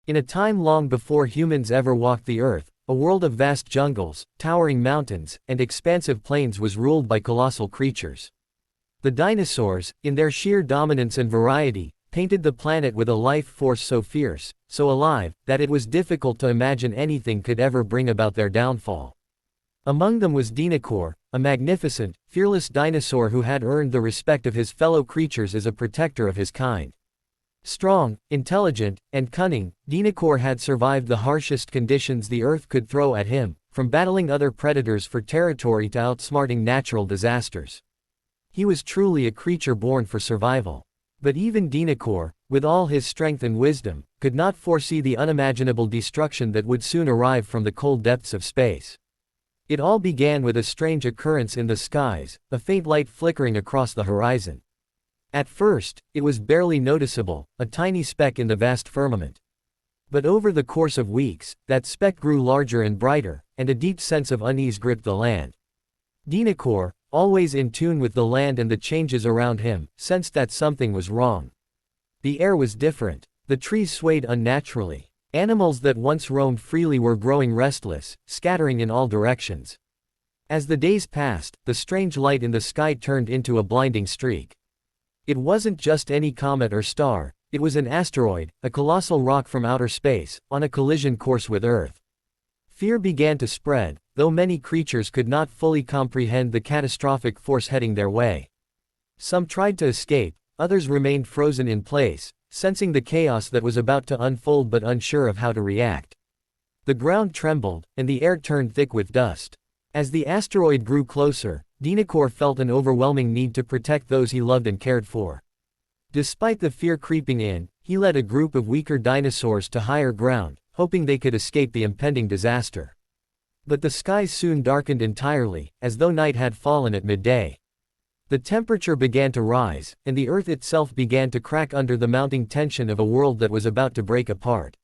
In a time long before humans ever walked the earth, a world of vast jungles, towering mountains, and expansive plains was ruled by colossal creatures. The dinosaurs, in their sheer dominance and variety, painted the planet with a life force so fierce, so alive, that it was difficult to imagine anything could ever bring about their downfall. Among them was Dinacore, a magnificent, fearless dinosaur who had earned the respect of his fellow creatures as a protector of his kind. Strong, intelligent, and cunning, Dinacore had survived the harshest conditions the Earth could throw at him, from battling other predators for territory to outsmarting natural disasters. He was truly a creature born for survival. But even Dinacore, with all his strength and wisdom, could not foresee the unimaginable destruction that would soon arrive from the cold depths of space. It all began with a strange occurrence in the skies, a faint light flickering across the horizon. At first, it was barely noticeable, a tiny speck in the vast firmament. But over the course of weeks, that speck grew larger and brighter, and a deep sense of unease gripped the land. Dinacore, always in tune with the land and the changes around him, sensed that something was wrong. The air was different. The trees swayed unnaturally. Animals that once roamed freely were growing restless, scattering in all directions. As the days passed, the strange light in the sky turned into a blinding streak. It wasn't just any comet or star, it was an asteroid, a colossal rock from outer space, on a collision course with Earth. Fear began to spread, though many creatures could not fully comprehend the catastrophic force heading their way. Some tried to escape, others remained frozen in place, sensing the chaos that was about to unfold but unsure of how to react. The ground trembled, and the air turned thick with dust. As the asteroid grew closer, Dinacore felt an overwhelming need to protect those he loved and cared for. Despite the fear creeping in, he led a group of weaker dinosaurs to higher ground, hoping they could escape the impending disaster. But the skies soon darkened entirely, as though night had fallen at midday. The temperature began to rise, and the Earth itself began to crack under the mounting tension of a world that was about to break apart.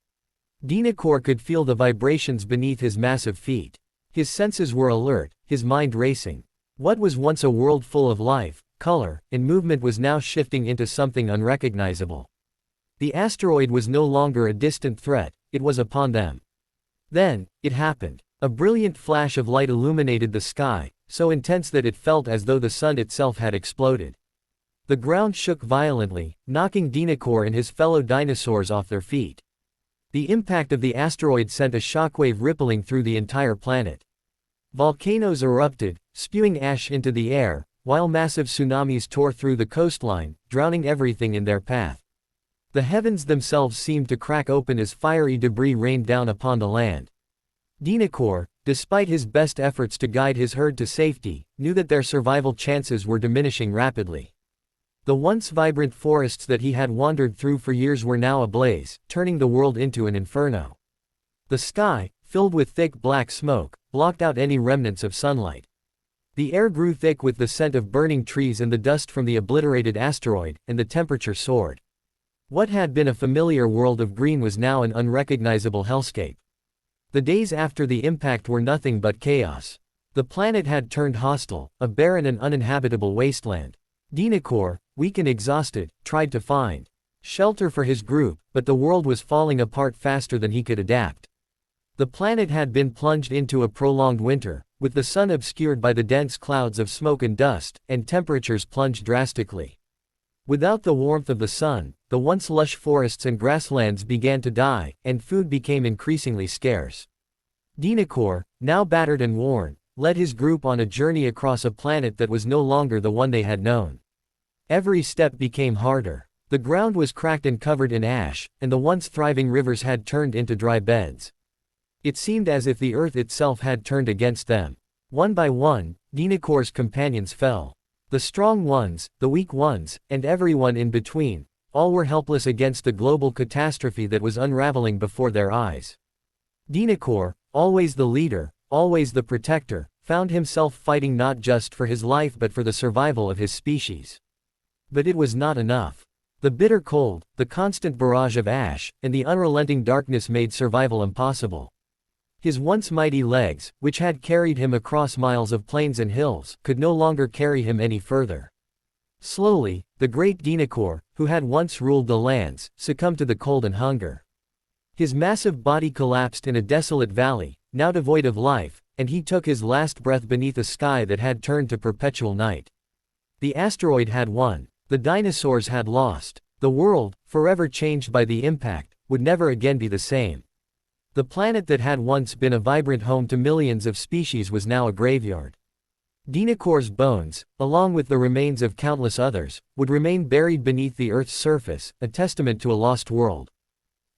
Dinacore could feel the vibrations beneath his massive feet. His senses were alert, his mind racing. What was once a world full of life, color, and movement was now shifting into something unrecognizable. The asteroid was no longer a distant threat, it was upon them. Then, it happened. A brilliant flash of light illuminated the sky, so intense that it felt as though the sun itself had exploded. The ground shook violently, knocking Dinacore and his fellow dinosaurs off their feet. The impact of the asteroid sent a shockwave rippling through the entire planet. Volcanoes erupted, spewing ash into the air, while massive tsunamis tore through the coastline, drowning everything in their path. The heavens themselves seemed to crack open as fiery debris rained down upon the land. Dinacore, despite his best efforts to guide his herd to safety, knew that their survival chances were diminishing rapidly. The once vibrant forests that he had wandered through for years were now ablaze, turning the world into an inferno. The sky, filled with thick black smoke, blocked out any remnants of sunlight. The air grew thick with the scent of burning trees and the dust from the obliterated asteroid, and the temperature soared. What had been a familiar world of green was now an unrecognizable hellscape. The days after the impact were nothing but chaos. The planet had turned hostile, a barren and uninhabitable wasteland. Dinacore, weak and exhausted, tried to find shelter for his group, but the world was falling apart faster than he could adapt. The planet had been plunged into a prolonged winter, with the sun obscured by the dense clouds of smoke and dust, and temperatures plunged drastically. Without the warmth of the sun, the once lush forests and grasslands began to die, and food became increasingly scarce. Dinacore, now battered and worn, led his group on a journey across a planet that was no longer the one they had known. Every step became harder. The ground was cracked and covered in ash, and the once thriving rivers had turned into dry beds. It seemed as if the Earth itself had turned against them. One by one, Dinacore's companions fell. The strong ones, the weak ones, and everyone in between, all were helpless against the global catastrophe that was unraveling before their eyes. Dinacore, always the leader, always the protector, found himself fighting not just for his life but for the survival of his species. But it was not enough. The bitter cold, the constant barrage of ash, and the unrelenting darkness made survival impossible. His once mighty legs, which had carried him across miles of plains and hills, could no longer carry him any further. Slowly, the great Dinacore, who had once ruled the lands, succumbed to the cold and hunger. His massive body collapsed in a desolate valley, now devoid of life, and he took his last breath beneath a sky that had turned to perpetual night. The asteroid had won. The dinosaurs had lost. The world, forever changed by the impact, would never again be the same. The planet that had once been a vibrant home to millions of species was now a graveyard. Dinacore's bones, along with the remains of countless others, would remain buried beneath the Earth's surface, a testament to a lost world.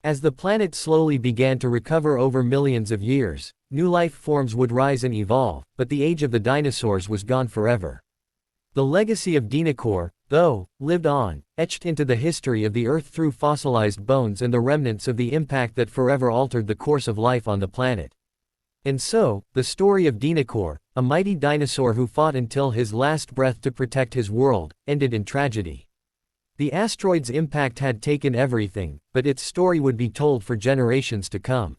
As the planet slowly began to recover over millions of years, new life forms would rise and evolve, but the age of the dinosaurs was gone forever. The legacy of Dinacore, though, lived on, etched into the history of the Earth through fossilized bones and the remnants of the impact that forever altered the course of life on the planet. And so, the story of Dinacore, a mighty dinosaur who fought until his last breath to protect his world, ended in tragedy. The asteroid's impact had taken everything, but its story would be told for generations to come.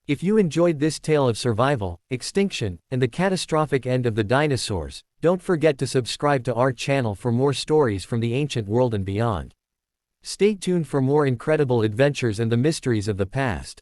If you enjoyed this tale of survival, extinction, and the catastrophic end of the dinosaurs, don't forget to subscribe to our channel for more stories from the ancient world and beyond. Stay tuned for more incredible adventures and the mysteries of the past.